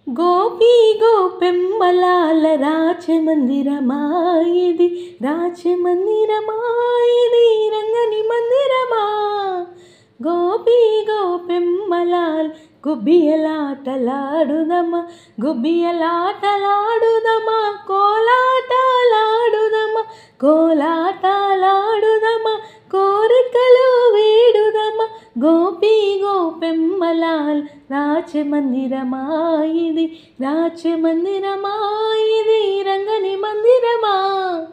గోపీ గోపెమ్మలాల రాచమందిరమా ఇది, రాచమందిరమా ఇది, రంగని మందిరమా. గోపీ గోపెమ్మలాల గుబ్బియలాటలాడుదమా, గుబ్బియలాటలాడుదమా, కోలాటలాడుదమా, కోలాటలాడుదమా, కోరికలు వేడుదమా. గోపీ గోపెమ్మలాల రాచమందిరమా ఇది, రాచమందిరమా ఇది, రంగని మందిరమా.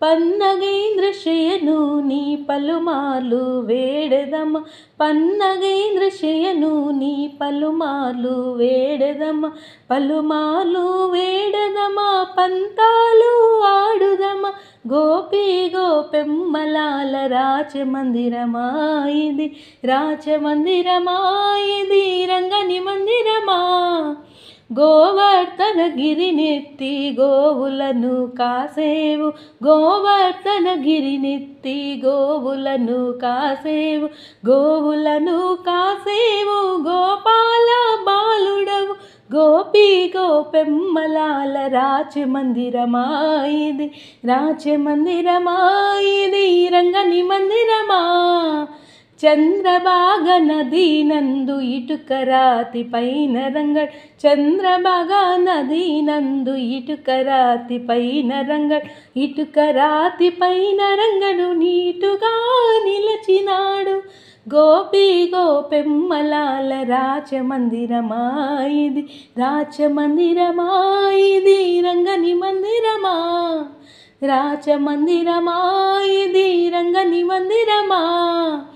పన్నగేంద్రశయను నీ పలుమార్లు వేడెదమా, పన్నగేంద్రశయను నీ పలుమార్లు వేడెదమా, పలుమార్లు వేడెదమా, పంతాలు ఆడుదమా. గోపీ గోపెమ్మలాల రాచమందిరమా ఇది, రాచమందిరమా ఇది, రంగని మందిరమా. గోవర్ధన గిరినెత్తి గోవులను కాసేవు, గోవర్ధన గిరినెత్తి గోవులను కాసేవు, గోవులను కాసేవు, గోపాల బాలుడవు. గోపీ గోపెమ్మలాల రాచమందిరమా ఇది, రాచమందిరమా ఇది, రంగని మందిరమా. చంద్రభాగ నదీ నందు ఇటుక రాతి పైన రంగడ్, చంద్రభాగ నదీ నందు ఇటుక రాతి పైన రంగడ్, ఇటుక రాతి పైన రంగడు నీటుగా నిలచినాడు. గోపీ గోపెమ్మలాల రాచమందిరమా ఇది, రాచమందిరమా ఇది, రంగని మందిరమా. రాచమందిరమా ఇది, రంగని మందిరమా.